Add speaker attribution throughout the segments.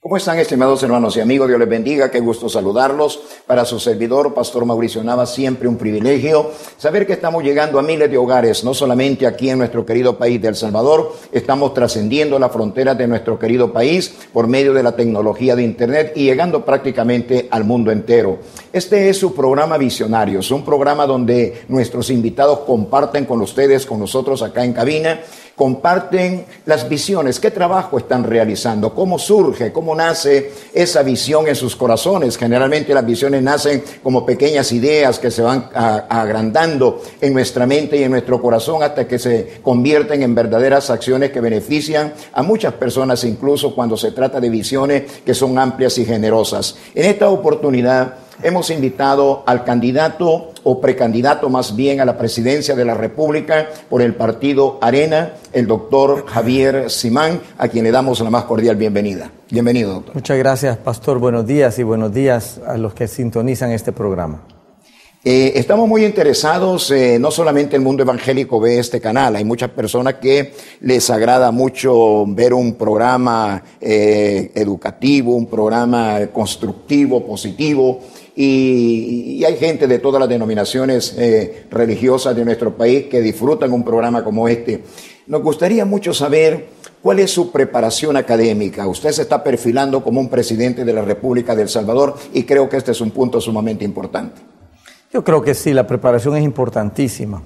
Speaker 1: ¿Cómo están, estimados hermanos y amigos? Dios les bendiga, qué gusto saludarlos. Para su servidor, Pastor Mauricio Nava, siempre un privilegio saber que estamos llegando a miles de hogares, no solamente aquí en nuestro querido país de El Salvador, estamos trascendiendo las fronteras de nuestro querido país por medio de la tecnología de Internet y llegando prácticamente al mundo entero. Este es su programa Visionarios, un programa donde nuestros invitados comparten con ustedes, con nosotros acá en cabina, comparten las visiones, qué trabajo están realizando, cómo surge, cómo nace esa visión en sus corazones. Generalmente las visiones nacen como pequeñas ideas que se van agrandando en nuestra mente y en nuestro corazón hasta que se convierten en verdaderas acciones que benefician a muchas personas, incluso cuando se trata de visiones que son amplias y generosas. En esta oportunidad hemos invitado al candidato o precandidato más bien a la presidencia de la República por el partido Arena, el doctor Javier Simán, a quien le damos la más cordial bienvenida. Bienvenido, doctor.
Speaker 2: Muchas gracias, pastor. Buenos días y buenos días a los que sintonizan este programa.
Speaker 1: Estamos muy interesados, no solamente el mundo evangélico ve este canal, hay muchas personas que les agrada mucho ver un programa educativo, un programa constructivo, positivo, y hay gente de todas las denominaciones religiosas de nuestro país que disfrutan un programa como este. Nos gustaría mucho saber cuál es su preparación académica. Usted se está perfilando como un presidente de la República de El Salvador y creo que este es un punto sumamente importante.
Speaker 2: Yo creo que sí, la preparación es importantísima,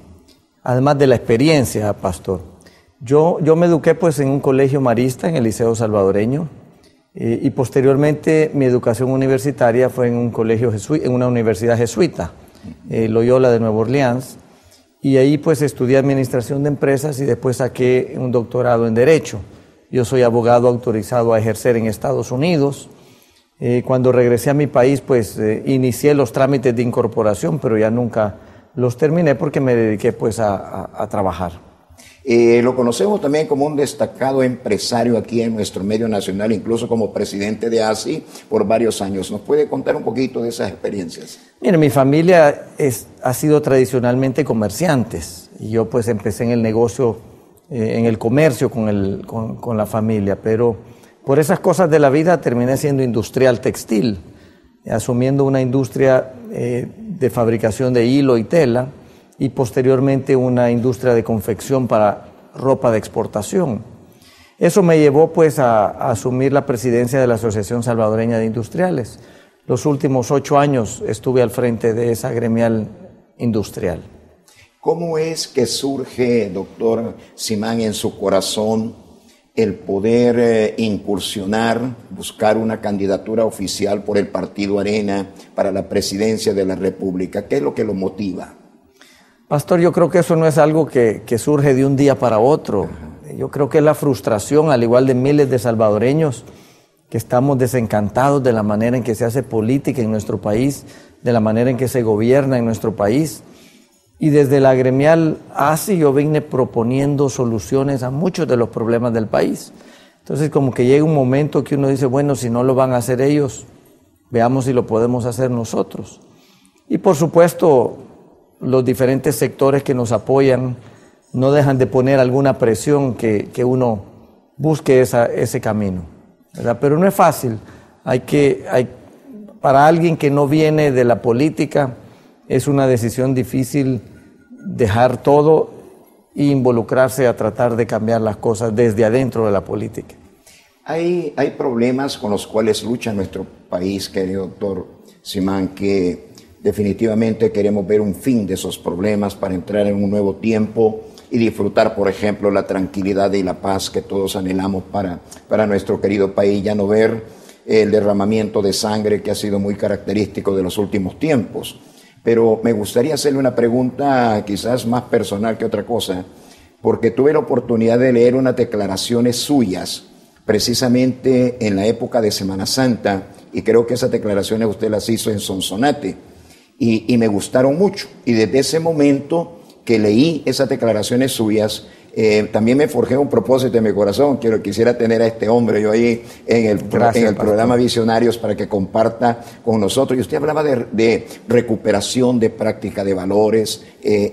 Speaker 2: además de la experiencia, pastor. Yo me eduqué pues en un colegio marista, en el Liceo Salvadoreño, y posteriormente mi educación universitaria fue en un colegio en una universidad jesuita, Loyola de Nueva Orleans, y ahí pues estudié administración de empresas y después saqué un doctorado en Derecho. Yo soy abogado autorizado a ejercer en Estados Unidos. Cuando regresé a mi país, pues inicié los trámites de incorporación, pero ya nunca los terminé porque me dediqué pues a trabajar.
Speaker 1: Lo conocemos también como un destacado empresario aquí en nuestro medio nacional, incluso como presidente de ASI por varios años. ¿Nos puede contar un poquito de esas experiencias?
Speaker 2: Mire, mi familia ha sido tradicionalmente comerciantes y yo pues empecé en el negocio, en el comercio con la familia, pero por esas cosas de la vida terminé siendo industrial textil, asumiendo una industria de fabricación de hilo y tela y posteriormente una industria de confección para ropa de exportación. Eso me llevó pues a asumir la presidencia de la Asociación Salvadoreña de Industriales. Los últimos 8 años estuve al frente de esa gremial industrial.
Speaker 1: ¿Cómo es que surge, doctor Simán, en su corazón el poder incursionar, buscar una candidatura oficial por el partido Arena para la presidencia de la República? ¿Qué es lo que lo motiva?
Speaker 2: Pastor, yo creo que eso no es algo que surge de un día para otro. Yo creo que es la frustración, al igual de miles de salvadoreños, que estamos desencantados de la manera en que se hace política en nuestro país, de la manera en que se gobierna en nuestro país. Y desde la gremial ASI yo vine proponiendo soluciones a muchos de los problemas del país. Entonces como que llega un momento que uno dice, bueno, si no lo van a hacer ellos, veamos si lo podemos hacer nosotros. Y por supuesto, los diferentes sectores que nos apoyan no dejan de poner alguna presión que uno busque ese camino, ¿verdad? Pero no es fácil. Para alguien que no viene de la política, es una decisión difícil dejar todo e involucrarse a tratar de cambiar las cosas desde adentro de la política.
Speaker 1: Hay problemas con los cuales lucha nuestro país, querido doctor Simán, que definitivamente queremos ver un fin de esos problemas para entrar en un nuevo tiempo y disfrutar, por ejemplo, la tranquilidad y la paz que todos anhelamos para nuestro querido país, ya no ver el derramamiento de sangre que ha sido muy característico de los últimos tiempos. Pero me gustaría hacerle una pregunta quizás más personal que otra cosa, porque tuve la oportunidad de leer unas declaraciones suyas precisamente en la época de Semana Santa, y creo que esas declaraciones usted las hizo en Sonsonate, y me gustaron mucho. Y desde ese momento que leí esas declaraciones suyas, También me forjé un propósito en mi corazón. Quisiera tener a este hombre yo ahí en el programa Visionarios para que comparta con nosotros. Y usted hablaba de recuperación de práctica de valores,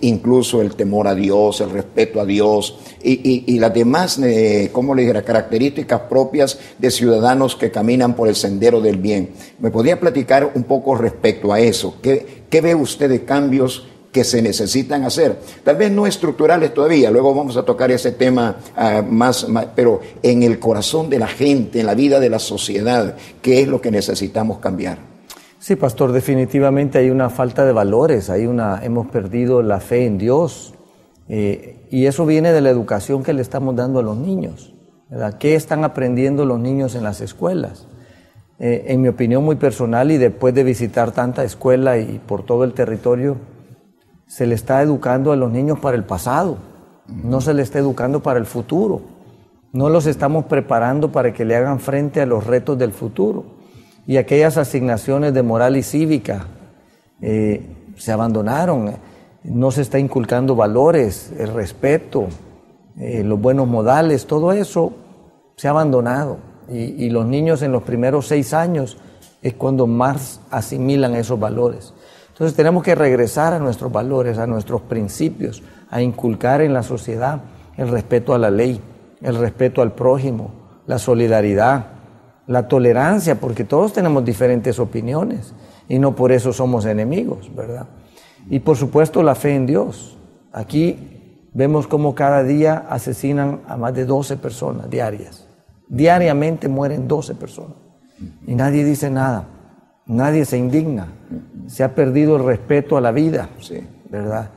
Speaker 1: incluso el temor a Dios, el respeto a Dios y las demás, ¿cómo le dijera?, características propias de ciudadanos que caminan por el sendero del bien. ¿Me podría platicar un poco respecto a eso? ¿Qué ve usted de cambios que se necesitan hacer? Tal vez no estructurales todavía, luego vamos a tocar ese tema más, pero en el corazón de la gente, en la vida de la sociedad, ¿qué es lo que necesitamos cambiar?
Speaker 2: Sí, pastor, definitivamente hay una falta de valores, hemos perdido la fe en Dios, y eso viene de la educación que le estamos dando a los niños, ¿verdad? ¿Qué están aprendiendo los niños en las escuelas? En mi opinión muy personal, y después de visitar tanta escuela y por todo el territorio, se le está educando a los niños para el pasado, no se le está educando para el futuro. No los estamos preparando para que le hagan frente a los retos del futuro. Y aquellas asignaciones de moral y cívica se abandonaron. No se está inculcando valores, el respeto, los buenos modales, todo eso se ha abandonado. Y los niños en los primeros 6 años es cuando más asimilan esos valores. Entonces tenemos que regresar a nuestros valores, a nuestros principios, a inculcar en la sociedad el respeto a la ley, el respeto al prójimo, la solidaridad, la tolerancia, porque todos tenemos diferentes opiniones y no por eso somos enemigos, ¿verdad? Y por supuesto la fe en Dios. Aquí vemos cómo cada día asesinan a más de 12 personas diarias. Diariamente mueren 12 personas y nadie dice nada. Nadie se indigna, se ha perdido el respeto a la vida, sí, ¿verdad?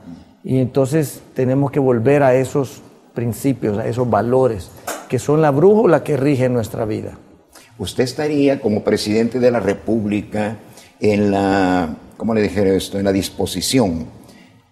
Speaker 2: Y entonces tenemos que volver a esos principios, a esos valores, que son la brújula que rige nuestra vida.
Speaker 1: ¿Usted estaría como presidente de la República en la, ¿cómo le dijera esto?, en la disposición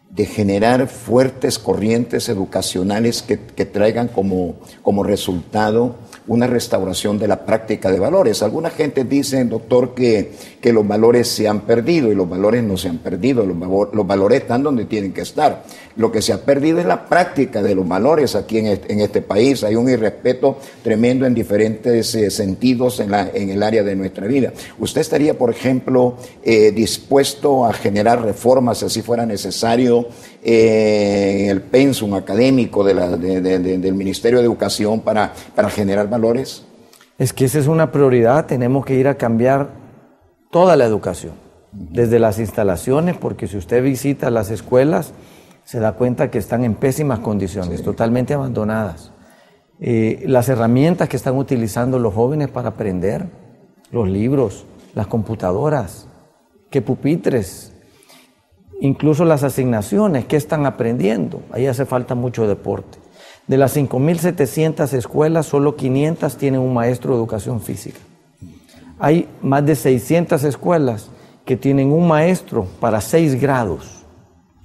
Speaker 1: de generar fuertes corrientes educacionales que traigan como resultado una restauración de la práctica de valores? Alguna gente dice, doctor, que los valores se han perdido, y los valores no se han perdido, los valores están donde tienen que estar. Lo que se ha perdido es la práctica de los valores aquí en este país. Hay un irrespeto tremendo en diferentes sentidos en el área de nuestra vida. ¿Usted estaría, por ejemplo, dispuesto a generar reformas, si así fuera necesario, en el pensum académico del Ministerio de Educación para generar valores?
Speaker 2: Es que esa es una prioridad. Tenemos que ir a cambiar toda la educación, desde las instalaciones, porque si usted visita las escuelas se da cuenta que están en pésimas condiciones, sí, totalmente abandonadas. Las herramientas que están utilizando los jóvenes para aprender, los libros, las computadoras, qué pupitres, incluso las asignaciones, qué están aprendiendo. Ahí hace falta mucho deporte. De las 5.700 escuelas, solo 500 tienen un maestro de educación física. Hay más de 600 escuelas que tienen un maestro para 6 grados.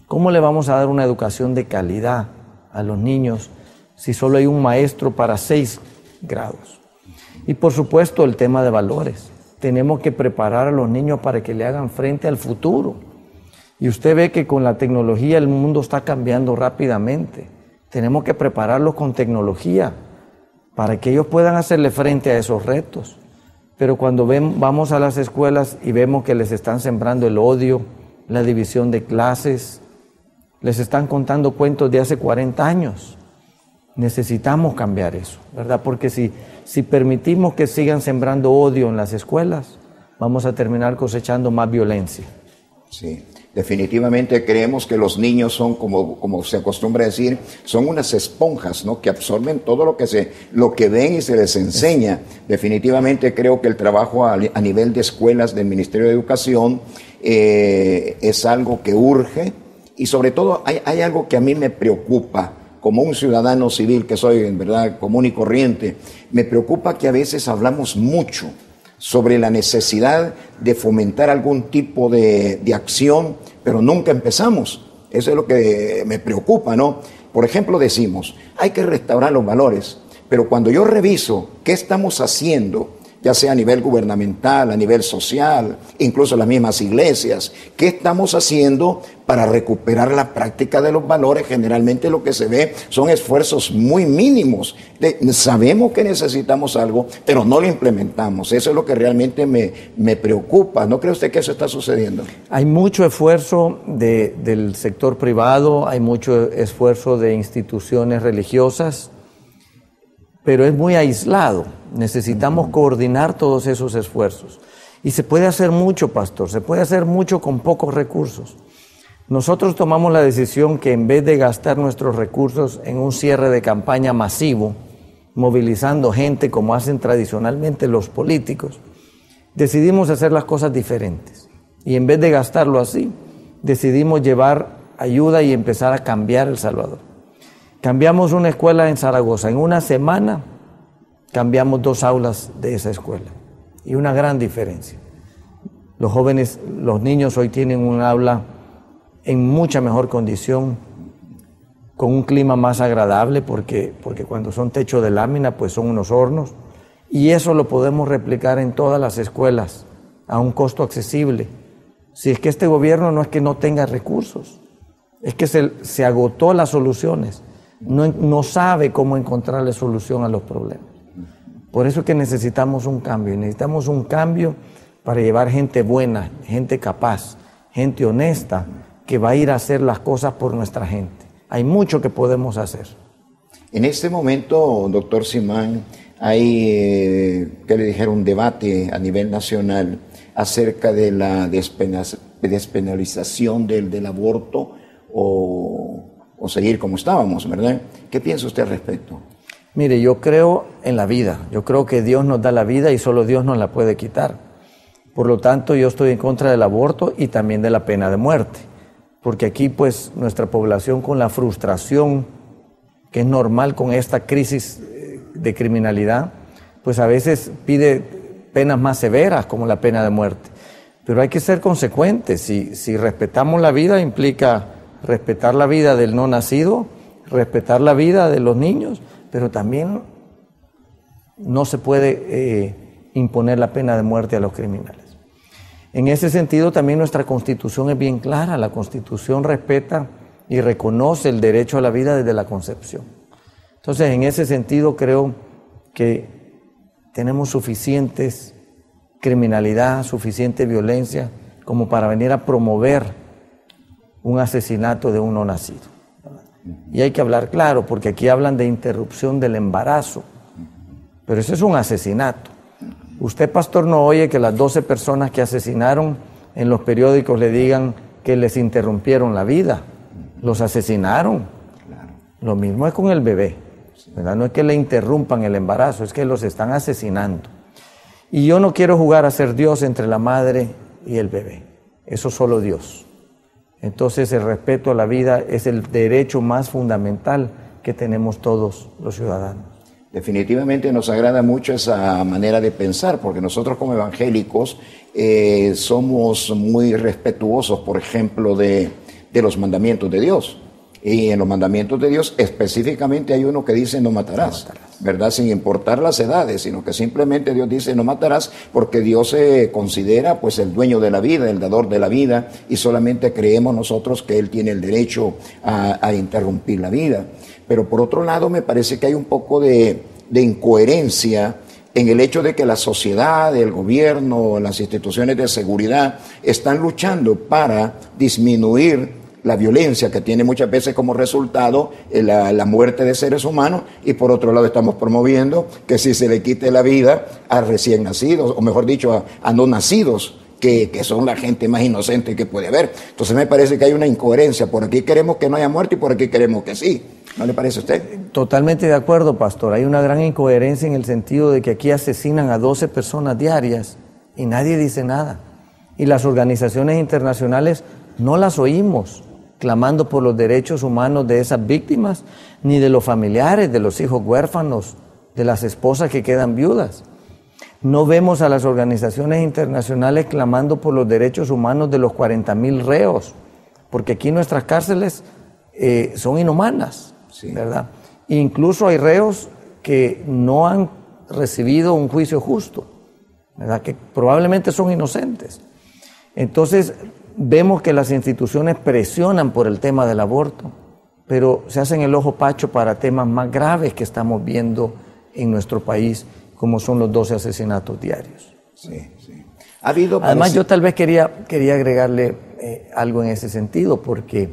Speaker 2: ¿Cómo le vamos a dar una educación de calidad a los niños si solo hay un maestro para 6 grados? Y por supuesto el tema de valores. Tenemos que preparar a los niños para que le hagan frente al futuro. Y usted ve que con la tecnología el mundo está cambiando rápidamente. Tenemos que prepararlos con tecnología para que ellos puedan hacerle frente a esos retos. Pero cuando vamos a las escuelas y vemos que les están sembrando el odio, la división de clases, les están contando cuentos de hace 40 años. Necesitamos cambiar eso, ¿verdad? Porque si permitimos que sigan sembrando odio en las escuelas, vamos a terminar cosechando más violencia.
Speaker 1: Sí, definitivamente creemos que los niños son, como se acostumbra a decir, son unas esponjas, ¿no?, que absorben todo lo que ven y se les enseña. Definitivamente creo que el trabajo a nivel de escuelas del Ministerio de Educación es algo que urge, y sobre todo hay algo que a mí me preocupa como un ciudadano civil que soy, en verdad, común y corriente. Me preocupa que a veces hablamos mucho sobre la necesidad de fomentar algún tipo de acción, pero nunca empezamos. Eso es lo que me preocupa, ¿no? Por ejemplo, decimos, hay que restaurar los valores, pero cuando yo reviso qué estamos haciendo ya sea a nivel gubernamental, a nivel social, incluso las mismas iglesias. ¿Qué estamos haciendo para recuperar la práctica de los valores? Generalmente lo que se ve son esfuerzos muy mínimos. Sabemos que necesitamos algo, pero no lo implementamos. Eso es lo que realmente me preocupa. ¿No cree usted que eso está sucediendo?
Speaker 2: Hay mucho esfuerzo del sector privado, hay mucho esfuerzo de instituciones religiosas, pero es muy aislado. Necesitamos coordinar todos esos esfuerzos. Y se puede hacer mucho, pastor, se puede hacer mucho con pocos recursos. Nosotros tomamos la decisión que en vez de gastar nuestros recursos en un cierre de campaña masivo, movilizando gente como hacen tradicionalmente los políticos, decidimos hacer las cosas diferentes. Y en vez de gastarlo así, decidimos llevar ayuda y empezar a cambiar El Salvador. Cambiamos una escuela en Zaragoza. En una semana cambiamos 2 aulas de esa escuela. Y una gran diferencia. Los jóvenes, los niños hoy tienen un aula en mucha mejor condición, con un clima más agradable, porque cuando son techo de lámina, pues son unos hornos. Y eso lo podemos replicar en todas las escuelas, a un costo accesible. Si es que este gobierno no es que no tenga recursos, es que se agotó las soluciones. No sabe cómo encontrarle solución a los problemas. Por eso es que necesitamos un cambio. Necesitamos un cambio para llevar gente buena, gente capaz, gente honesta, que va a ir a hacer las cosas por nuestra gente. Hay mucho que podemos hacer.
Speaker 1: En este momento, doctor Simán, hay, ¿qué le dijeron? Un debate a nivel nacional acerca de la despenalización del aborto o seguir como estábamos, ¿verdad? ¿Qué piensa usted al respecto?
Speaker 2: Mire, yo creo en la vida. Yo creo que Dios nos da la vida y solo Dios nos la puede quitar. Por lo tanto, yo estoy en contra del aborto y también de la pena de muerte. Porque aquí, pues, nuestra población, con la frustración que es normal con esta crisis de criminalidad, pues a veces pide penas más severas, como la pena de muerte. Pero hay que ser consecuentes. Si respetamos la vida, implica respetar la vida del no nacido, respetar la vida de los niños, pero también no se puede imponer la pena de muerte a los criminales. En ese sentido, también nuestra Constitución es bien clara. La Constitución respeta y reconoce el derecho a la vida desde la concepción. Entonces, en ese sentido, creo que tenemos suficientes criminalidad, suficiente violencia, como para venir a promover un asesinato de un no nacido. Y hay que hablar claro, porque aquí hablan de interrupción del embarazo, pero eso es un asesinato. Usted, pastor, no oye que las 12 personas que asesinaron en los periódicos le digan que les interrumpieron la vida, los asesinaron. Lo mismo es con el bebé, ¿verdad? No es que le interrumpan el embarazo, es que los están asesinando. Y yo no quiero jugar a ser Dios entre la madre y el bebé, eso solo Dios. Entonces el respeto a la vida es el derecho más fundamental que tenemos todos los ciudadanos.
Speaker 1: Definitivamente nos agrada mucho esa manera de pensar, porque nosotros como evangélicos somos muy respetuosos, por ejemplo, de los mandamientos de Dios. Y en los mandamientos de Dios específicamente hay uno que dice no matarás, ¿verdad? Sin importar las edades, sino que simplemente Dios dice no matarás, porque Dios se considera pues el dueño de la vida, el dador de la vida, y solamente creemos nosotros que Él tiene el derecho a interrumpir la vida. Pero por otro lado me parece que hay un poco de incoherencia en el hecho de que la sociedad, el gobierno, las instituciones de seguridad están luchando para disminuir la violencia que tiene muchas veces como resultado la muerte de seres humanos, y por otro lado estamos promoviendo que si se le quite la vida a recién nacidos, o mejor dicho a no nacidos, que son la gente más inocente que puede haber. Entonces me parece que hay una incoherencia. Por aquí queremos que no haya muerte y por aquí queremos que sí. ¿No le parece a usted?
Speaker 2: Totalmente de acuerdo, pastor. Hay una gran incoherencia en el sentido de que aquí asesinan a 12 personas diarias y nadie dice nada. Y las organizaciones internacionales no las oímos clamando por los derechos humanos de esas víctimas, ni de los familiares, de los hijos huérfanos, de las esposas que quedan viudas. No vemos a las organizaciones internacionales clamando por los derechos humanos de los 40,000 reos, porque aquí nuestras cárceles son inhumanas, sí, ¿verdad? Incluso hay reos que no han recibido un juicio justo ¿verdad? Que probablemente son inocentes. Entonces, vemos que las instituciones presionan por el tema del aborto, pero se hacen el ojo pacho para temas más graves que estamos viendo en nuestro país, como son los 12 asesinatos diarios.
Speaker 1: Sí, sí. Ha habido...
Speaker 2: Además, yo tal vez quería agregarle algo en ese sentido, porque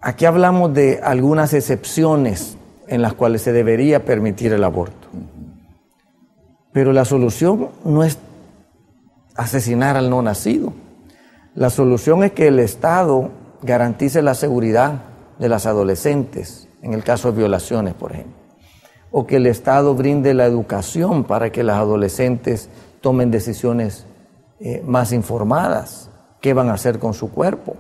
Speaker 2: aquí hablamos de algunas excepciones en las cuales se debería permitir el aborto. Pero la solución no es asesinar al no nacido. La solución es que el Estado garantice la seguridad de las adolescentes, en el caso de violaciones, por ejemplo. O que el Estado brinde la educación para que las adolescentes tomen decisiones más informadas, qué van a hacer con su cuerpo.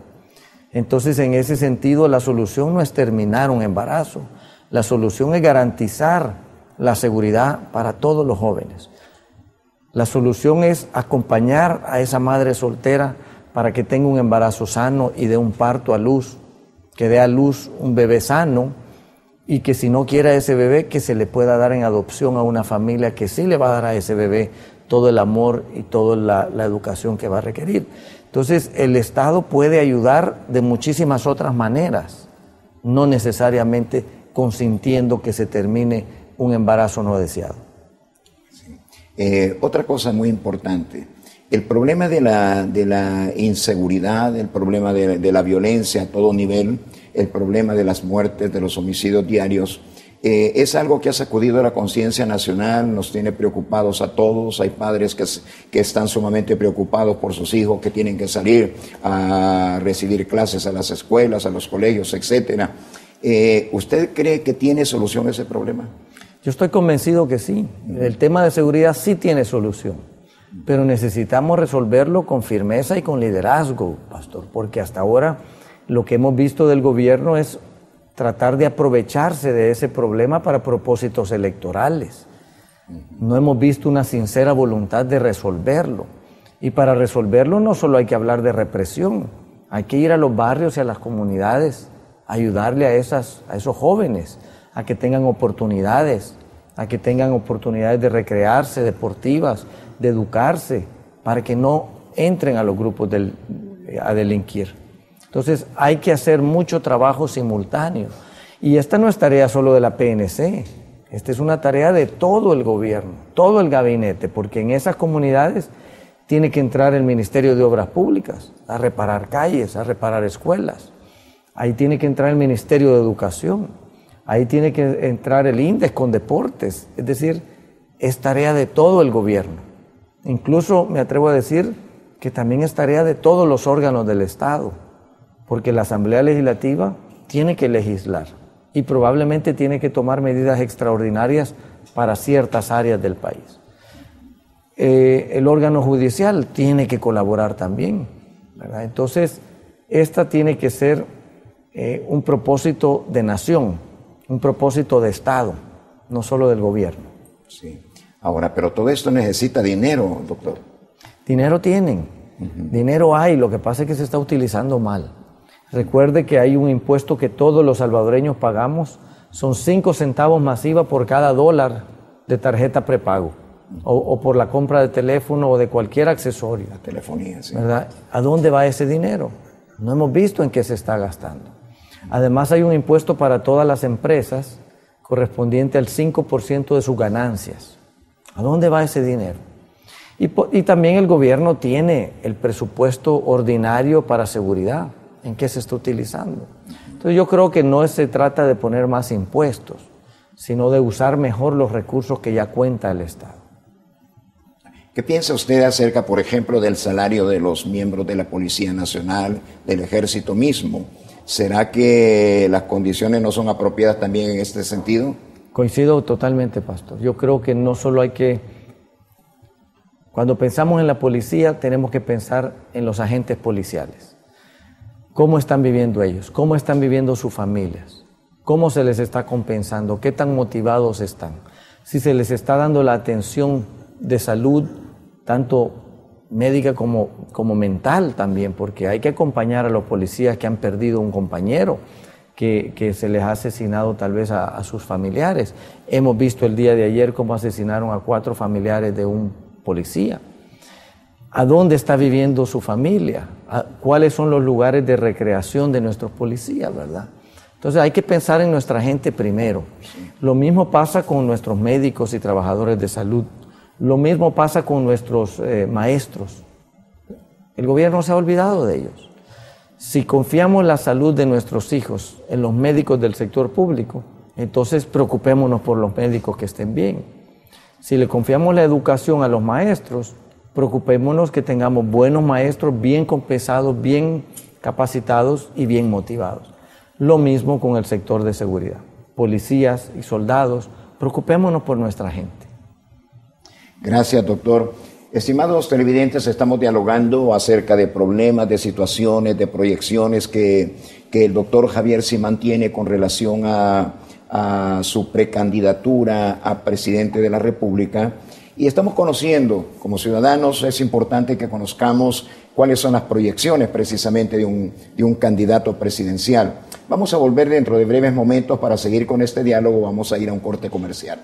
Speaker 2: Entonces, en ese sentido, la solución no es terminar un embarazo. La solución es garantizar la seguridad para todos los jóvenes. La solución es acompañar a esa madre soltera para que tenga un embarazo sano y dé un parto a luz, que dé a luz un bebé sano, y que si no quiere a ese bebé, que se le pueda dar en adopción a una familia que sí le va a dar a ese bebé todo el amor y toda la educación que va a requerir. Entonces, el Estado puede ayudar de muchísimas otras maneras, no necesariamente consintiendo que se termine un embarazo no deseado.
Speaker 1: Sí. Otra cosa muy importante, el problema de la inseguridad, el problema de la violencia a todo nivel, el problema de las muertes, de los homicidios diarios, es algo que ha sacudido la conciencia nacional, nos tiene preocupados a todos. Hay padres que están sumamente preocupados por sus hijos que tienen que salir a recibir clases a las escuelas, a los colegios, etcétera. ¿Usted cree que tiene solución ese problema?
Speaker 2: Yo estoy convencido que sí. El tema de seguridad sí tiene solución, pero necesitamos resolverlo con firmeza y con liderazgo, pastor, porque hasta ahora lo que hemos visto del gobierno es tratar de aprovecharse de ese problema para propósitos electorales. No hemos visto una sincera voluntad de resolverlo. Y para resolverlo no solo hay que hablar de represión, hay que ir a los barrios y a las comunidades, ayudarle a esos jóvenes a que tengan oportunidades, de recrearse, deportivas, de educarse, para que no entren a los grupos a delinquir. Entonces hay que hacer mucho trabajo simultáneo. Y esta no es tarea solo de la PNC, esta es una tarea de todo el gobierno, todo el gabinete, porque en esas comunidades tiene que entrar el Ministerio de Obras Públicas a reparar calles, a reparar escuelas. Ahí tiene que entrar el Ministerio de Educación, ahí tiene que entrar el INDES con deportes. Es decir, es tarea de todo el gobierno. Incluso me atrevo a decir que también es tarea de todos los órganos del Estado, porque la Asamblea Legislativa tiene que legislar y probablemente tiene que tomar medidas extraordinarias para ciertas áreas del país. El órgano judicial tiene que colaborar también, ¿verdad? Entonces, esta tiene que ser un propósito de nación, un propósito de Estado, no solo del gobierno.
Speaker 1: Sí. Ahora, pero todo esto necesita dinero, doctor.
Speaker 2: Dinero tienen, dinero hay, lo que pasa es que se está utilizando mal. Recuerde que hay un impuesto que todos los salvadoreños pagamos, son 5 centavos masiva por cada $1 de tarjeta prepago, o por la compra de teléfono o de cualquier accesorio.
Speaker 1: La telefonía, sí.
Speaker 2: ¿Verdad? ¿A dónde va ese dinero? No hemos visto en qué se está gastando. Además hay un impuesto para todas las empresas correspondiente al 5% de sus ganancias. ¿A dónde va ese dinero? Y también el gobierno tiene el presupuesto ordinario para seguridad. ¿En qué se está utilizando? Entonces yo creo que no se trata de poner más impuestos, sino de usar mejor los recursos que ya cuenta el Estado.
Speaker 1: ¿Qué piensa usted acerca, por ejemplo, del salario de los miembros de la Policía Nacional, del Ejército mismo? ¿Será que las condiciones no son apropiadas también en este sentido?
Speaker 2: Coincido totalmente, pastor. Yo creo que no solo hay que... Cuando pensamos en la policía, tenemos que pensar en los agentes policiales. ¿Cómo están viviendo ellos? ¿Cómo están viviendo sus familias? ¿Cómo se les está compensando? ¿Qué tan motivados están? Si se les está dando la atención de salud, tanto médica como mental también, porque hay que acompañar a los policías que han perdido un compañero, que se les ha asesinado tal vez a sus familiares. Hemos visto el día de ayer cómo asesinaron a 4 familiares de un policía. ¿A dónde está viviendo su familia? ¿Cuáles son los lugares de recreación de nuestros policías, verdad? Entonces hay que pensar en nuestra gente primero. Lo mismo pasa con nuestros médicos y trabajadores de salud. Lo mismo pasa con nuestros maestros. El gobierno se ha olvidado de ellos. Si confiamos la salud de nuestros hijos en los médicos del sector público, entonces preocupémonos por los médicos que estén bien. Si le confiamos la educación a los maestros, preocupémonos que tengamos buenos maestros bien compensados, bien capacitados y bien motivados. Lo mismo con el sector de seguridad. Policías y soldados, preocupémonos por nuestra gente.
Speaker 1: Gracias, doctor. Estimados televidentes, estamos dialogando acerca de problemas, de situaciones, de proyecciones que el doctor Javier Simán tiene con relación a su precandidatura a presidente de la República. Y estamos conociendo, como ciudadanos, es importante que conozcamos cuáles son las proyecciones precisamente de un candidato presidencial. Vamos a volver dentro de breves momentos para seguir con este diálogo. Vamos a ir a un corte comercial.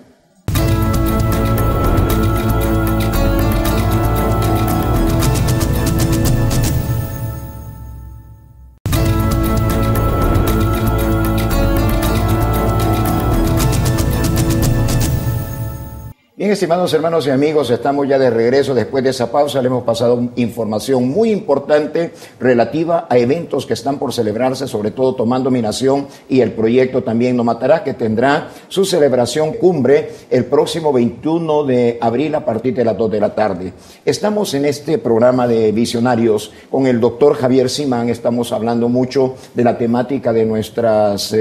Speaker 1: Bien, estimados hermanos y amigos, estamos ya de regreso. Después de esa pausa le hemos pasado información muy importante relativa a eventos que están por celebrarse, sobre todo tomando mi nación y el proyecto También No Matarás, que tendrá su celebración cumbre el próximo 21 de abril a partir de las 2 de la tarde. Estamos en este programa de Visionarios con el doctor Javier Simán. Estamos hablando mucho de la temática de nuestras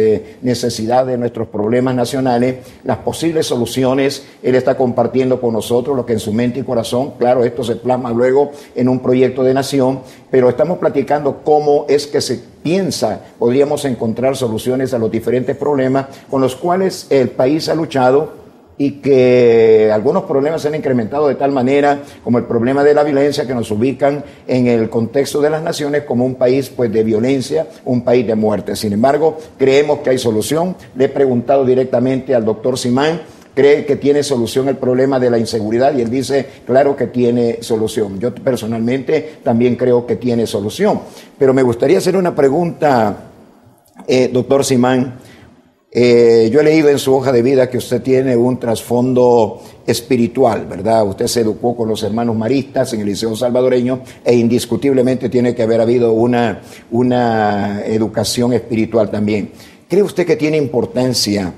Speaker 1: necesidades, nuestros problemas nacionales, las posibles soluciones. Él está compartiendo con nosotros lo que en su mente y corazón, claro, esto se plasma luego en un proyecto de nación, pero estamos platicando cómo es que se piensa, podríamos encontrar soluciones a los diferentes problemas con los cuales el país ha luchado y que algunos problemas se han incrementado de tal manera como el problema de la violencia, que nos ubican en el contexto de las naciones como un país pues de violencia, un país de muerte. Sin embargo, creemos que hay solución. Le he preguntado directamente al doctor Simán, ¿cree que tiene solución el problema de la inseguridad? Y él dice, claro que tiene solución. Yo personalmente también creo que tiene solución. Pero me gustaría hacer una pregunta, doctor Simán. Yo he leído en su hoja de vida que usted tiene un trasfondo espiritual, ¿verdad? Usted se educó con los hermanos maristas en el Liceo Salvadoreño e indiscutiblemente tiene que haber habido una educación espiritual también. ¿Cree usted que tiene importancia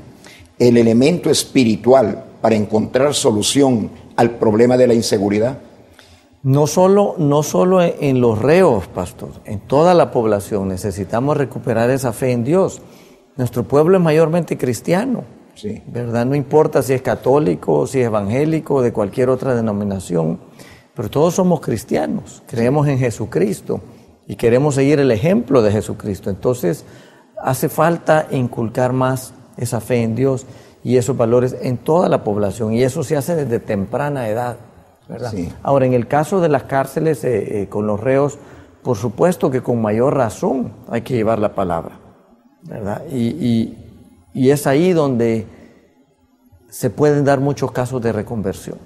Speaker 1: el elemento espiritual para encontrar solución al problema de la inseguridad?
Speaker 2: No solo en los reos, pastor, en toda la población necesitamos recuperar esa fe en Dios. Nuestro pueblo es mayormente cristiano,
Speaker 1: sí,
Speaker 2: ¿verdad? No importa si es católico, si es evangélico, de cualquier otra denominación, pero todos somos cristianos, creemos en Jesucristo y queremos seguir el ejemplo de Jesucristo. Entonces hace falta inculcar más esa fe en Dios y esos valores en toda la población, y eso se hace desde temprana edad, ¿verdad? Sí. Ahora, en el caso de las cárceles con los reos, por supuesto que con mayor razón hay que llevar la palabra, ¿verdad? Y es ahí donde se pueden dar muchos casos de reconversión.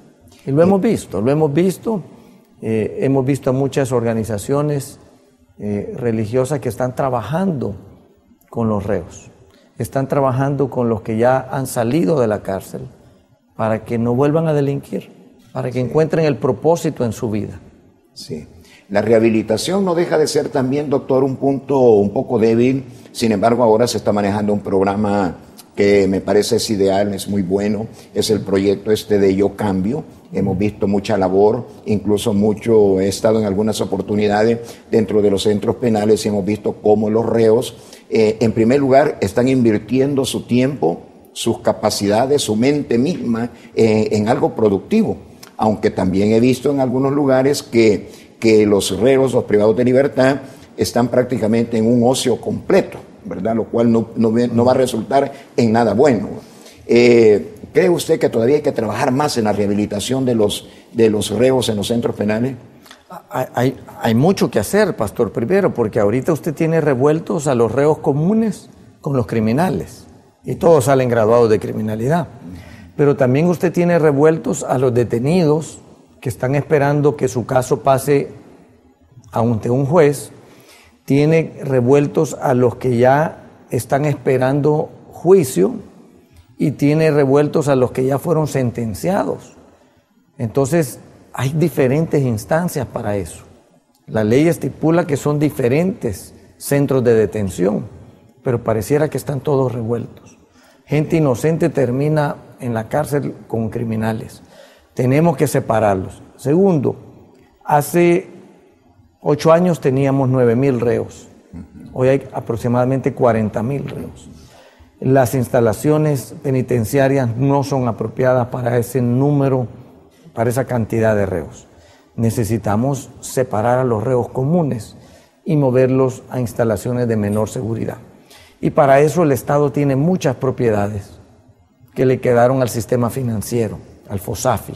Speaker 2: Y lo hemos visto, hemos visto a muchas organizaciones religiosas que están trabajando con los reos. Están trabajando con los que ya han salido de la cárcel para que no vuelvan a delinquir, para que encuentren el propósito en su vida.
Speaker 1: Sí. La rehabilitación no deja de ser también, doctor, un punto un poco débil. Sin embargo, ahora se está manejando un programa que me parece es ideal, es muy bueno. Es el proyecto de Yo Cambio. Hemos visto mucha labor, incluso he estado en algunas oportunidades dentro de los centros penales y hemos visto cómo los reos, en primer lugar, están invirtiendo su tiempo, sus capacidades, su mente misma en algo productivo. Aunque también he visto en algunos lugares que los reos, los privados de libertad, están prácticamente en un ocio completo, ¿verdad? Lo cual no va a resultar en nada bueno. ¿Cree usted que todavía hay que trabajar más en la rehabilitación de los reos en los centros penales?
Speaker 2: Hay mucho que hacer, pastor, primero, porque ahorita usted tiene revueltos a los reos comunes con los criminales, y todos salen graduados de criminalidad. Pero también usted tiene revueltos a los detenidos que están esperando que su caso pase ante un juez, tiene revueltos a los que ya están esperando juicio y tiene revueltos a los que ya fueron sentenciados. Entonces, hay diferentes instancias para eso. La ley estipula que son diferentes centros de detención, pero pareciera que están todos revueltos. Gente inocente termina en la cárcel con criminales. Tenemos que separarlos. Segundo, hace 8 años teníamos 9,000 reos. Hoy hay aproximadamente 40,000 reos. Las instalaciones penitenciarias no son apropiadas para ese número, para esa cantidad de reos. Necesitamos separar a los reos comunes y moverlos a instalaciones de menor seguridad. Y para eso el Estado tiene muchas propiedades que le quedaron al sistema financiero, al FOSAFI.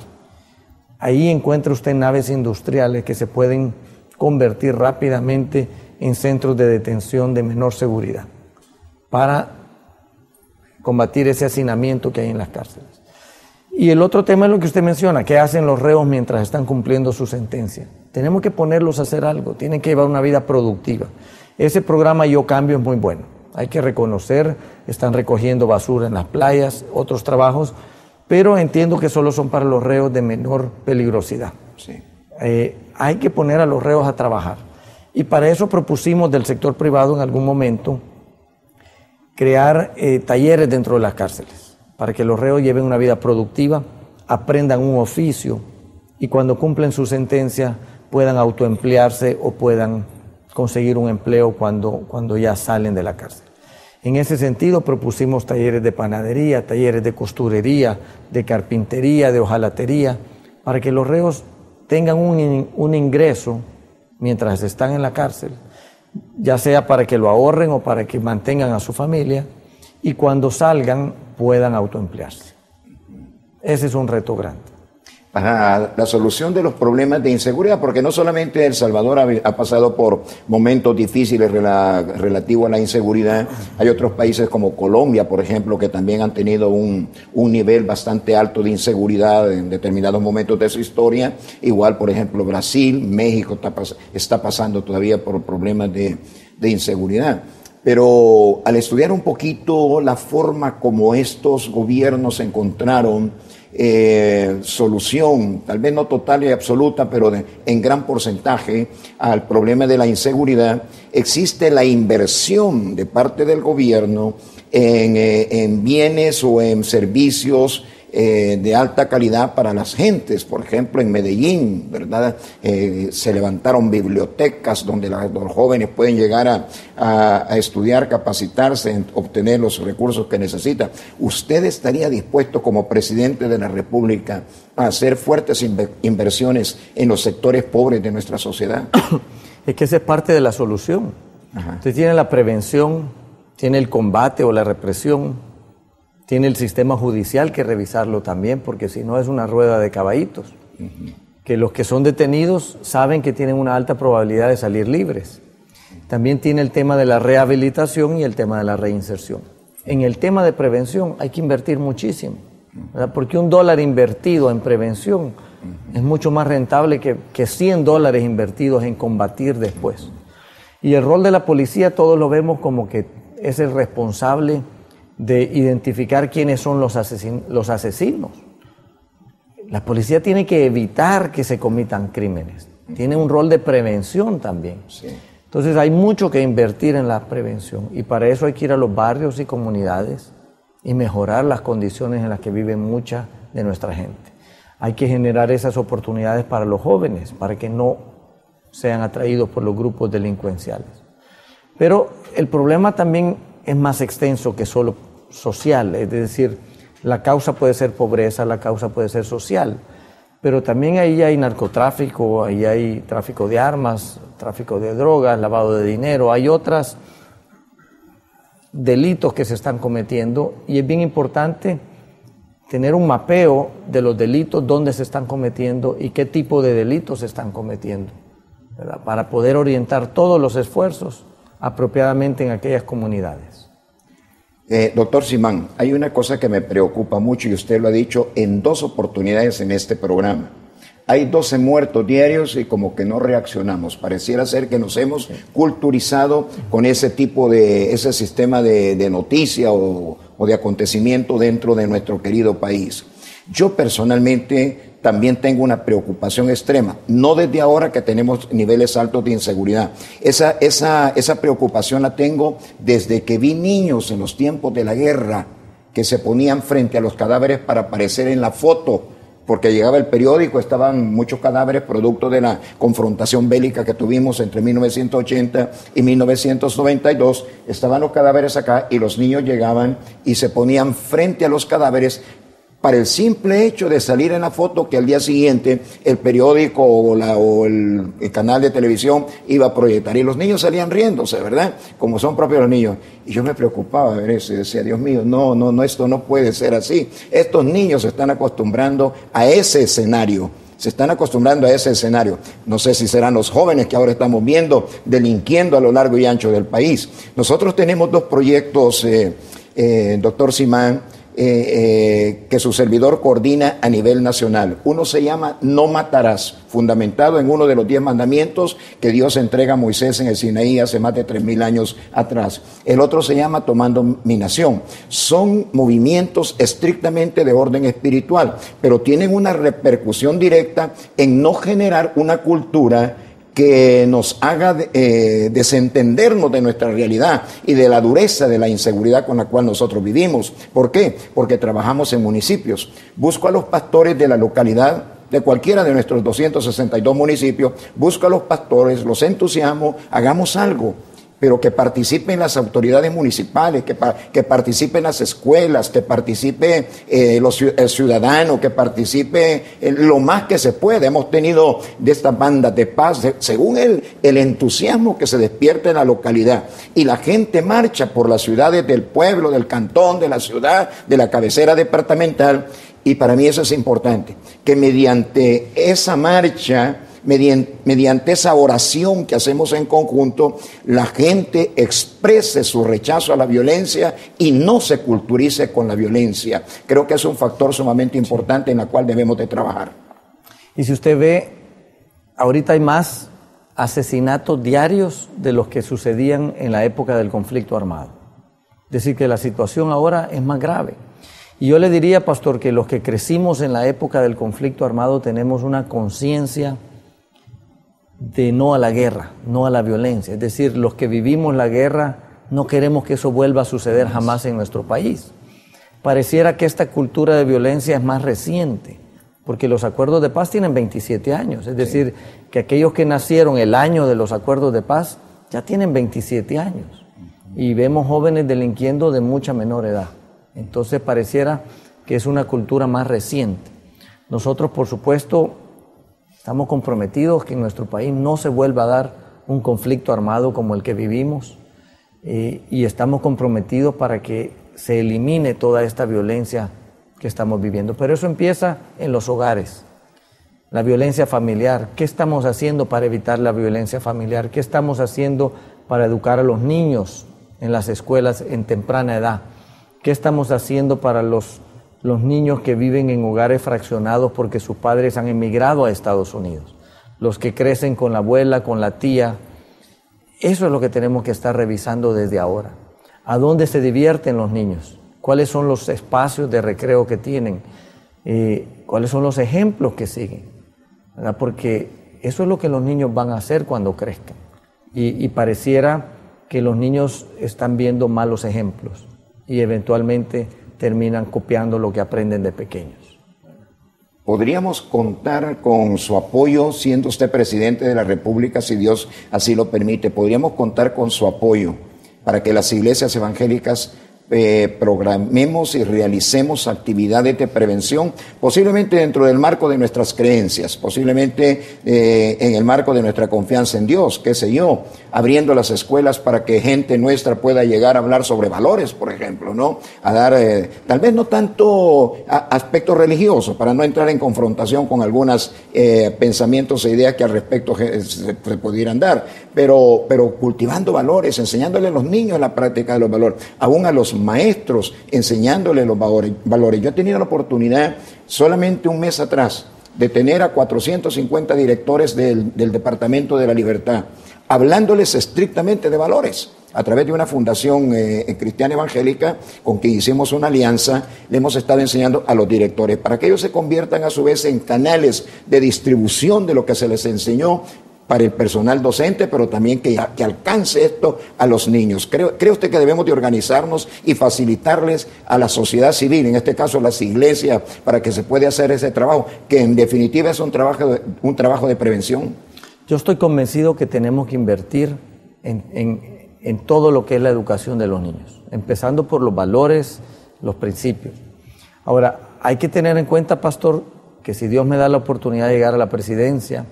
Speaker 2: Ahí encuentra usted naves industriales que se pueden convertir rápidamente en centros de detención de menor seguridad para combatir ese hacinamiento que hay en las cárceles. Y el otro tema es lo que usted menciona, ¿qué hacen los reos mientras están cumpliendo su sentencia? Tenemos que ponerlos a hacer algo, tienen que llevar una vida productiva. Ese programa Yo Cambio es muy bueno, hay que reconocer, están recogiendo basura en las playas, otros trabajos, pero entiendo que solo son para los reos de menor peligrosidad.
Speaker 1: Sí.
Speaker 2: Hay que poner a los reos a trabajar. Y para eso propusimos del sector privado en algún momento crear talleres dentro de las cárceles, para que los reos lleven una vida productiva, aprendan un oficio y cuando cumplen su sentencia puedan autoemplearse o puedan conseguir un empleo cuando ya salen de la cárcel. En ese sentido propusimos talleres de panadería, talleres de costurería, de carpintería, de hojalatería, para que los reos tengan un ingreso mientras están en la cárcel, ya sea para que lo ahorren o para que mantengan a su familia, y cuando salgan puedan autoemplearse. Ese es un reto grande.
Speaker 1: Para la solución de los problemas de inseguridad, porque no solamente El Salvador ha pasado por momentos difíciles relativos a la inseguridad, hay otros países como Colombia, por ejemplo, que también han tenido un nivel bastante alto de inseguridad en determinados momentos de su historia. Igual, por ejemplo, Brasil, México está pasando todavía por problemas de inseguridad. Pero al estudiar un poquito la forma como estos gobiernos encontraron solución, tal vez no total y absoluta, pero en gran porcentaje al problema de la inseguridad, existe la inversión de parte del gobierno en bienes o en servicios de alta calidad para las gentes. Por ejemplo, en Medellín, ¿verdad? Se levantaron bibliotecas donde los jóvenes pueden llegar a estudiar, capacitarse, obtener los recursos que necesitan. ¿Usted estaría dispuesto como presidente de la República a hacer fuertes inversiones en los sectores pobres de nuestra sociedad?
Speaker 2: Es que esa es parte de la solución.
Speaker 1: Ajá.
Speaker 2: Usted tiene la prevención, tiene el combate o la represión, tiene el sistema judicial que revisarlo también, porque si no es una rueda de caballitos. Que los que son detenidos saben que tienen una alta probabilidad de salir libres. También tiene el tema de la rehabilitación y el tema de la reinserción. En el tema de prevención hay que invertir muchísimo, ¿verdad? Porque $1 invertido en prevención es mucho más rentable que $100 invertidos en combatir después. Y el rol de la policía todos lo vemos como que es el responsable de identificar quiénes son los asesinos. La policía tiene que evitar que se comitan crímenes. Tiene un rol de prevención también.
Speaker 1: Sí.
Speaker 2: Entonces hay mucho que invertir en la prevención y para eso hay que ir a los barrios y comunidades y mejorar las condiciones en las que vive mucha de nuestra gente. Hay que generar esas oportunidades para los jóvenes, para que no sean atraídos por los grupos delincuenciales. Pero el problema también es más extenso que solo social, es decir, la causa puede ser pobreza, la causa puede ser social, pero también ahí hay narcotráfico, ahí hay tráfico de armas, tráfico de drogas, lavado de dinero, hay otros delitos que se están cometiendo y es bien importante tener un mapeo de los delitos, dónde se están cometiendo y qué tipo de delitos se están cometiendo, ¿verdad? Para poder orientar todos los esfuerzos apropiadamente en aquellas comunidades.
Speaker 1: Doctor Simán, hay una cosa que me preocupa mucho y usted lo ha dicho en 2 oportunidades en este programa. hay 12 muertos diarios y como que no reaccionamos. Pareciera ser que nos hemos culturizado con ese tipo de, ese sistema de noticia o de acontecimiento dentro de nuestro querido país. Yo personalmente también tengo una preocupación extrema, no desde ahora que tenemos niveles altos de inseguridad. Esa preocupación la tengo desde que vi niños en los tiempos de la guerra que se ponían frente a los cadáveres para aparecer en la foto, porque llegaba el periódico, estaban muchos cadáveres producto de la confrontación bélica que tuvimos entre 1980 y 1992, estaban los cadáveres acá y los niños llegaban y se ponían frente a los cadáveres para el simple hecho de salir en la foto que al día siguiente el periódico o el canal de televisión iba a proyectar. Y los niños salían riéndose, ¿verdad? Como son propios los niños. Y yo me preocupaba ver eso y decía, Dios mío, no, esto no puede ser así. Estos niños se están acostumbrando a ese escenario. Se están acostumbrando a ese escenario. No sé si serán los jóvenes que ahora estamos viendo delinquiendo a lo largo y ancho del país. Nosotros tenemos dos proyectos, doctor Simán, que su servidor coordina a nivel nacional. Uno se llama No Matarás, fundamentado en uno de los 10 mandamientos que Dios entrega a Moisés en el Sinaí hace más de 3,000 años atrás. El otro se llama Tomando mi Nación. Son movimientos estrictamente de orden espiritual, pero tienen una repercusión directa en no generar una cultura que nos haga desentendernos de nuestra realidad y de la dureza de la inseguridad con la cual nosotros vivimos. ¿Por qué? Porque trabajamos en municipios. Busco a los pastores de la localidad, de cualquiera de nuestros 262 municipios, busco a los pastores, los entusiasmo, hagamos algo, pero que participen las autoridades municipales, que participen las escuelas, que participe el ciudadano, que participe lo más que se puede. Hemos tenido de estas bandas de paz, según el entusiasmo que se despierta en la localidad. Y la gente marcha por las ciudades del pueblo, del cantón, de la ciudad, de la cabecera departamental. Y para mí eso es importante, que mediante esa marcha, mediante esa oración que hacemos en conjunto, la gente exprese su rechazo a la violencia y no se culturice con la violencia. Creo que es un factor sumamente importante en el cual debemos de trabajar.
Speaker 2: Y si usted ve, ahorita hay más asesinatos diarios de los que sucedían en la época del conflicto armado. Es decir, que la situación ahora es más grave. Y yo le diría, pastor, que los que crecimos en la época del conflicto armado tenemos una conciencia de no a la guerra, no a la violencia. Es decir, los que vivimos la guerra no queremos que eso vuelva a suceder jamás en nuestro país. Pareciera que esta cultura de violencia es más reciente, porque los acuerdos de paz tienen 27 años. Es decir, que aquellos que nacieron el año de los acuerdos de paz ya tienen 27 años. Y vemos jóvenes delinquiendo de mucha menor edad. Entonces pareciera que es una cultura más reciente. Nosotros, por supuesto, estamos comprometidos que en nuestro país no se vuelva a dar un conflicto armado como el que vivimos y estamos comprometidos para que se elimine toda esta violencia que estamos viviendo. Pero eso empieza en los hogares, la violencia familiar. ¿Qué estamos haciendo para evitar la violencia familiar? ¿Qué estamos haciendo para educar a los niños en las escuelas en temprana edad? ¿Qué estamos haciendo para los niños que viven en hogares fraccionados porque sus padres han emigrado a Estados Unidos? Los que crecen con la abuela, con la tía. Eso es lo que tenemos que estar revisando desde ahora. ¿A dónde se divierten los niños? ¿Cuáles son los espacios de recreo que tienen? ¿Cuáles son los ejemplos que siguen? ¿Verdad? Porque eso es lo que los niños van a hacer cuando crezcan. Y pareciera que los niños están viendo malos ejemplos y eventualmente terminan copiando lo que aprenden de pequeños.
Speaker 1: ¿Podríamos contar con su apoyo siendo usted presidente de la República, si Dios así lo permite? ¿Podríamos contar con su apoyo para que las iglesias evangélicas programemos y realicemos actividades de prevención, posiblemente dentro del marco de nuestras creencias, posiblemente en el marco de nuestra confianza en Dios, qué sé yo, abriendo las escuelas para que gente nuestra pueda llegar a hablar sobre valores, por ejemplo, ¿no? A dar, tal vez no tanto aspectos religiosos, para no entrar en confrontación con algunos pensamientos e ideas que al respecto se pudieran dar, pero cultivando valores, enseñándole a los niños la práctica de los valores, aún a los maestros enseñándoles los valores. Yo he tenido la oportunidad solamente un mes atrás de tener a 450 directores del Departamento de la Libertad, hablándoles estrictamente de valores. A través de una fundación cristiana evangélica con quien hicimos una alianza, le hemos estado enseñando a los directores para que ellos se conviertan a su vez en canales de distribución de lo que se les enseñó para el personal docente, pero también que alcance esto a los niños. ¿Cree usted que debemos de organizarnos y facilitarles a la sociedad civil, en este caso a las iglesias, para que se pueda hacer ese trabajo, que en definitiva es un trabajo de prevención?
Speaker 2: Yo estoy convencido que tenemos que invertir en todo lo que es la educación de los niños, empezando por los valores, los principios. Ahora, hay que tener en cuenta, pastor, que si Dios me da la oportunidad de llegar a la presidencia,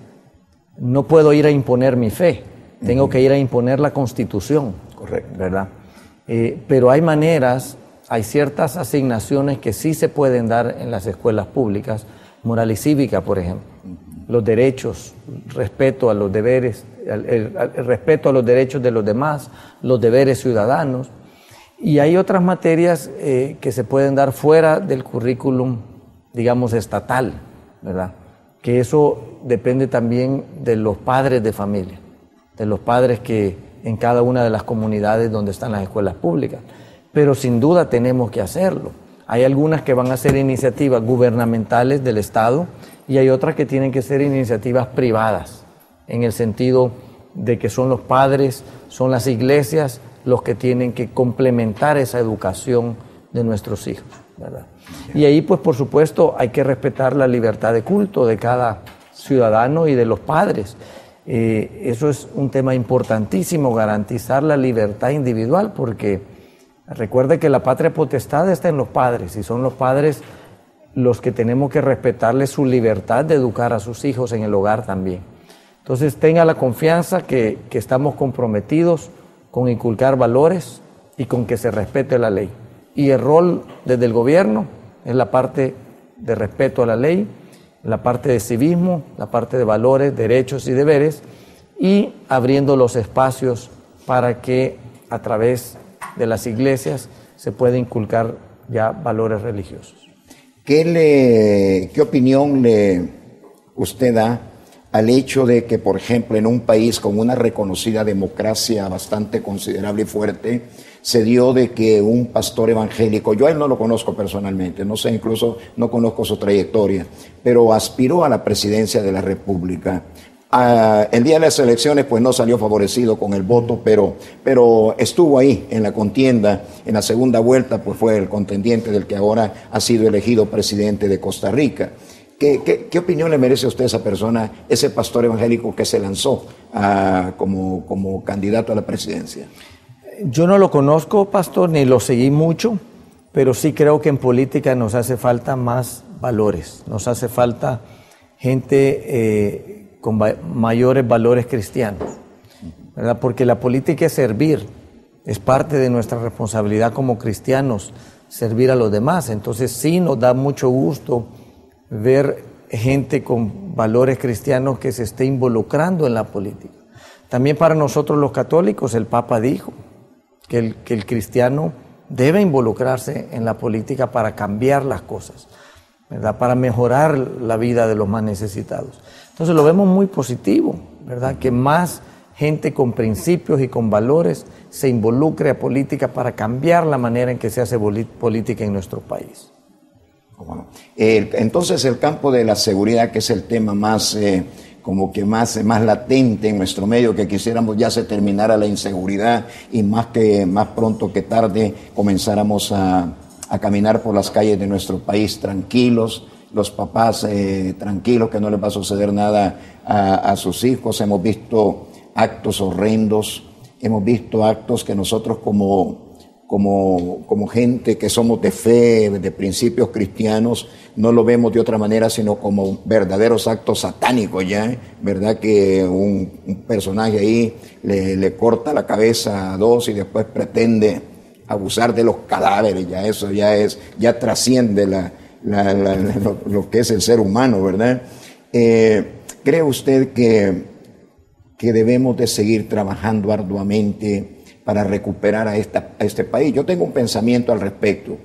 Speaker 2: no puedo ir a imponer mi fe, tengo que ir a imponer la Constitución.
Speaker 1: Correcto.
Speaker 2: ¿Verdad? Pero hay maneras, hay ciertas asignaciones que sí se pueden dar en las escuelas públicas, moral y cívica, por ejemplo. Los derechos, respeto a los deberes, el respeto a los derechos de los demás, los deberes ciudadanos. Y hay otras materias que se pueden dar fuera del currículum, digamos, estatal, ¿verdad? Que eso depende también de los padres de familia, de los padres que en cada una de las comunidades donde están las escuelas públicas. Pero sin duda tenemos que hacerlo. Hay algunas que van a ser iniciativas gubernamentales del Estado y hay otras que tienen que ser iniciativas privadas, en el sentido de que son los padres, son las iglesias los que tienen que complementar esa educación de nuestros hijos, ¿verdad? Y ahí, pues, por supuesto, hay que respetar la libertad de culto de cada ciudadano y de los padres. Eso es un tema importantísimo, garantizar la libertad individual, porque recuerde que la patria potestad está en los padres, y son los padres los que tenemos que respetarles su libertad de educar a sus hijos en el hogar también. Entonces, tenga la confianza que estamos comprometidos con inculcar valores y con que se respete la ley. Y el rol desde el gobierno es la parte de respeto a la ley, la parte de civismo, la parte de valores, derechos y deberes, y abriendo los espacios para que a través de las iglesias se pueda inculcar ya valores religiosos.
Speaker 1: ¿Qué opinión usted da al hecho de que, por ejemplo, en un país con una reconocida democracia bastante considerable y fuerte, se dio de que un pastor evangélico, yo a él no lo conozco personalmente, no sé, incluso no conozco su trayectoria, pero aspiró a la presidencia de la República? El día de las elecciones pues no salió favorecido con el voto, pero estuvo ahí en la contienda. En la segunda vuelta pues fue el contendiente del que ahora ha sido elegido presidente de Costa Rica. ¿Qué opinión le merece a usted esa persona, ese pastor evangélico que se lanzó como candidato a la presidencia?
Speaker 2: Yo no lo conozco, pastor, ni lo seguí mucho, pero sí creo que en política nos hace falta más valores, nos hace falta gente con mayores valores cristianos, ¿verdad? Porque la política es servir, es parte de nuestra responsabilidad como cristianos, servir a los demás. Entonces sí nos da mucho gusto ver gente con valores cristianos que se esté involucrando en la política. También para nosotros los católicos, el Papa dijo que el cristiano debe involucrarse en la política para cambiar las cosas, ¿verdad? Para mejorar la vida de los más necesitados. Entonces lo vemos muy positivo, ¿verdad? Que más gente con principios y con valores se involucre a política para cambiar la manera en que se hace política en nuestro país.
Speaker 1: Bueno, entonces el campo de la seguridad, que es el tema más más latente en nuestro medio, que quisiéramos ya se terminara la inseguridad y más pronto que tarde comenzáramos a caminar por las calles de nuestro país tranquilos, los papás tranquilos, que no les va a suceder nada a sus hijos. Hemos visto actos horrendos, hemos visto actos que nosotros como gente que somos de fe, de principios cristianos, no lo vemos de otra manera sino como verdaderos actos satánicos ya, ¿verdad? Que un personaje ahí le corta la cabeza a dos y después pretende abusar de los cadáveres, ya eso ya trasciende lo que es el ser humano, ¿verdad? ¿Cree usted que debemos de seguir trabajando arduamente para recuperar a este país? Yo tengo un pensamiento al respecto.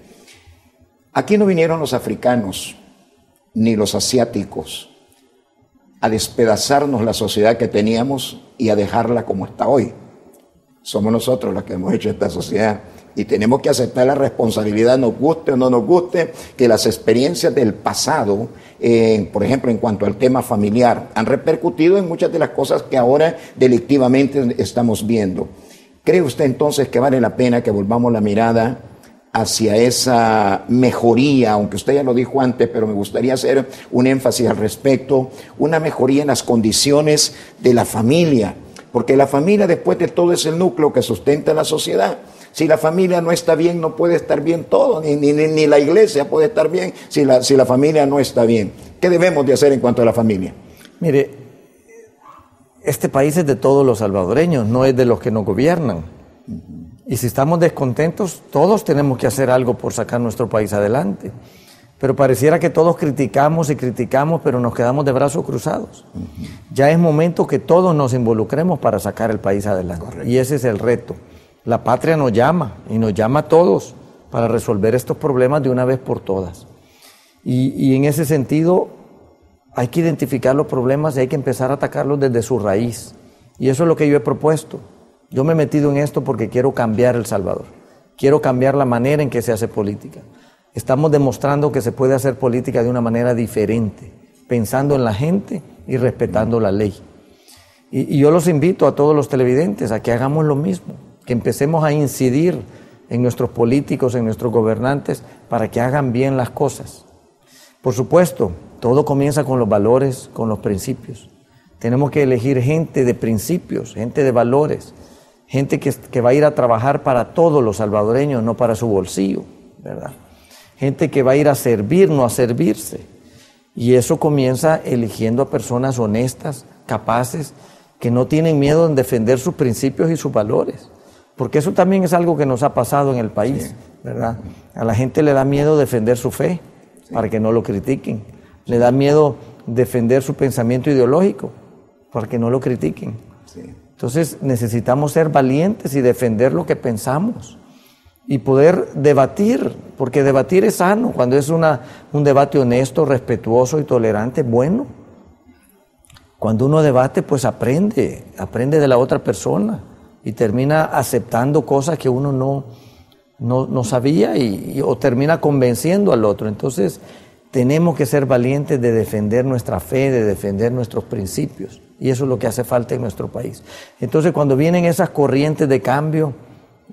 Speaker 1: Aquí no vinieron los africanos ni los asiáticos a despedazarnos la sociedad que teníamos y a dejarla como está hoy. Somos nosotros los que hemos hecho esta sociedad y tenemos que aceptar la responsabilidad, nos guste o no nos guste, que las experiencias del pasado, por ejemplo, en cuanto al tema familiar, han repercutido en muchas de las cosas que ahora delictivamente estamos viendo. ¿Cree usted entonces que vale la pena que volvamos la mirada hacia esa mejoría, aunque usted ya lo dijo antes, pero me gustaría hacer un énfasis al respecto, una mejoría en las condiciones de la familia? Porque la familia, después de todo, es el núcleo que sustenta la sociedad. Si la familia no está bien, no puede estar bien todo, ni la iglesia puede estar bien si la familia no está bien. ¿Qué debemos de hacer en cuanto a la familia?
Speaker 2: Mire, este país es de todos los salvadoreños, no es de los que nos gobiernan. Y si estamos descontentos, todos tenemos que hacer algo por sacar nuestro país adelante. Pero pareciera que todos criticamos y criticamos, pero nos quedamos de brazos cruzados. Ya es momento que todos nos involucremos para sacar el país adelante. Correcto. Y ese es el reto. La patria nos llama, y nos llama a todos para resolver estos problemas de una vez por todas. Y en ese sentido, hay que identificar los problemas y hay que empezar a atacarlos desde su raíz. Y eso es lo que yo he propuesto. Yo me he metido en esto porque quiero cambiar El Salvador. Quiero cambiar la manera en que se hace política. Estamos demostrando que se puede hacer política de una manera diferente, pensando en la gente y respetando la ley. Y yo los invito a todos los televidentes a que hagamos lo mismo, que empecemos a incidir en nuestros políticos, en nuestros gobernantes, para que hagan bien las cosas. Por supuesto, todo comienza con los valores, con los principios. Tenemos que elegir gente de principios, gente de valores, gente que va a ir a trabajar para todos los salvadoreños, no para su bolsillo, ¿verdad? Gente que va a ir a servir, no a servirse. Y eso comienza eligiendo a personas honestas, capaces, que no tienen miedo en defender sus principios y sus valores. Porque eso también es algo que nos ha pasado en el país, sí, ¿verdad? A la gente le da miedo defender su fe, sí, para que no lo critiquen. Le da miedo defender su pensamiento ideológico, para que no lo critiquen. Sí. Entonces necesitamos ser valientes y defender lo que pensamos. Y poder debatir, porque debatir es sano, cuando es un debate honesto, respetuoso y tolerante, bueno. Cuando uno debate, pues aprende de la otra persona y termina aceptando cosas que uno no sabía o termina convenciendo al otro. Entonces, tenemos que ser valientes de defender nuestra fe, de defender nuestros principios. Y eso es lo que hace falta en nuestro país. Entonces, cuando vienen esas corrientes de cambio,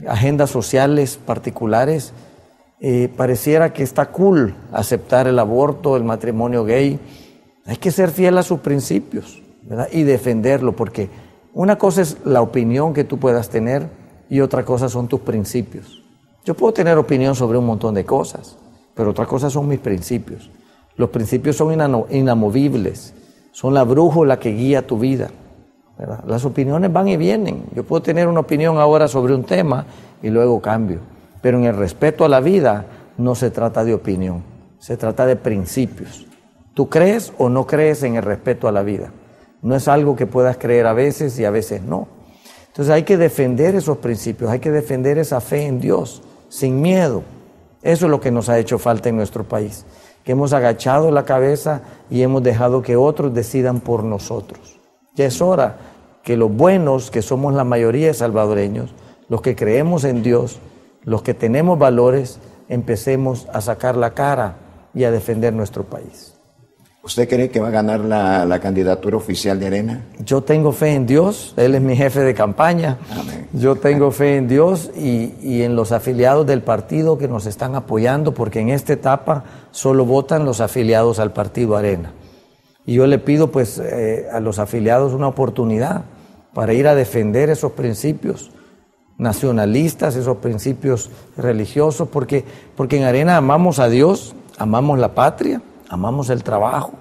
Speaker 2: agendas sociales particulares, pareciera que está cool aceptar el aborto, el matrimonio gay. Hay que ser fiel a sus principios, ¿verdad? Y defenderlo, porque una cosa es la opinión que tú puedas tener y otra cosa son tus principios. Yo puedo tener opinión sobre un montón de cosas, pero otra cosa son mis principios. Los principios son inamovibles, son la brújula que guía tu vida, ¿verdad? Las opiniones van y vienen. Yo puedo tener una opinión ahora sobre un tema y luego cambio. Pero en el respeto a la vida no se trata de opinión, se trata de principios. ¿Tú crees o no crees en el respeto a la vida? No es algo que puedas creer a veces y a veces no. Entonces hay que defender esos principios, hay que defender esa fe en Dios, sin miedo. Eso es lo que nos ha hecho falta en nuestro país, que hemos agachado la cabeza y hemos dejado que otros decidan por nosotros. Ya es hora que los buenos, que somos la mayoría de salvadoreños, los que creemos en Dios, los que tenemos valores, empecemos a sacar la cara y a defender nuestro país.
Speaker 1: ¿Usted cree que va a ganar la candidatura oficial de Arena?
Speaker 2: Yo tengo fe en Dios, Él es mi jefe de campaña. Amén. Yo tengo fe en Dios y en los afiliados del partido que nos están apoyando, porque en esta etapa solo votan los afiliados al partido Arena. Y yo le pido pues a los afiliados una oportunidad para ir a defender esos principios nacionalistas, esos principios religiosos, porque en Arena amamos a Dios, amamos la patria, amamos el trabajo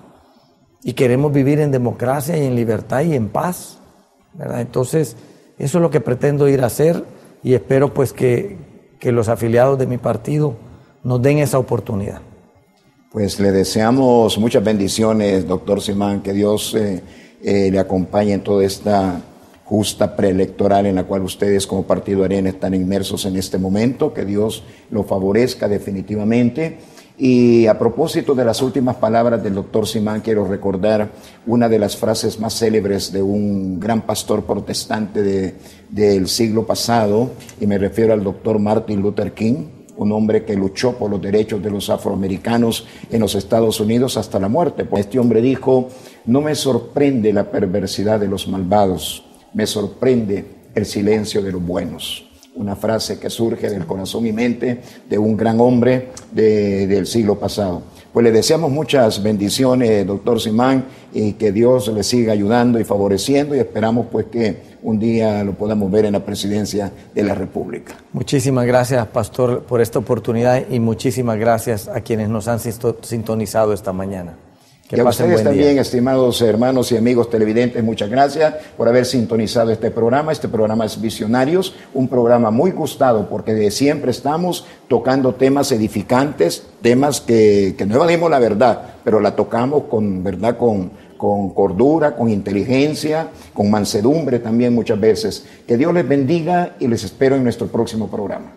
Speaker 2: y queremos vivir en democracia y en libertad y en paz, ¿verdad? Entonces, eso es lo que pretendo ir a hacer y espero pues que los afiliados de mi partido nos den esa oportunidad.
Speaker 1: Pues le deseamos muchas bendiciones, doctor Simán, que Dios le acompañe en toda esta justa preelectoral en la cual ustedes como Partido Arena están inmersos en este momento, que Dios lo favorezca definitivamente Y a propósito de las últimas palabras del doctor Simán, quiero recordar una de las frases más célebres de un gran pastor protestante del siglo pasado, y me refiero al doctor Martin Luther King, un hombre que luchó por los derechos de los afroamericanos en los Estados Unidos hasta la muerte. Este hombre dijo: no me sorprende la perversidad de los malvados, me sorprende el silencio de los buenos. Una frase que surge del corazón y mente de un gran hombre del siglo pasado. Pues le deseamos muchas bendiciones, doctor Simán, y que Dios le siga ayudando y favoreciendo, y esperamos pues que un día lo podamos ver en la presidencia de la República.
Speaker 2: Muchísimas gracias, pastor, por esta oportunidad, y muchísimas gracias a quienes nos han sintonizado esta mañana.
Speaker 1: Que a ustedes también, estimados hermanos y amigos televidentes, muchas gracias por haber sintonizado este programa. Este programa es Visionarios, un programa muy gustado porque de siempre estamos tocando temas edificantes, temas que no evadimos la verdad, pero la tocamos con verdad, con cordura, con inteligencia, con mansedumbre también muchas veces. Que Dios les bendiga y les espero en nuestro próximo programa.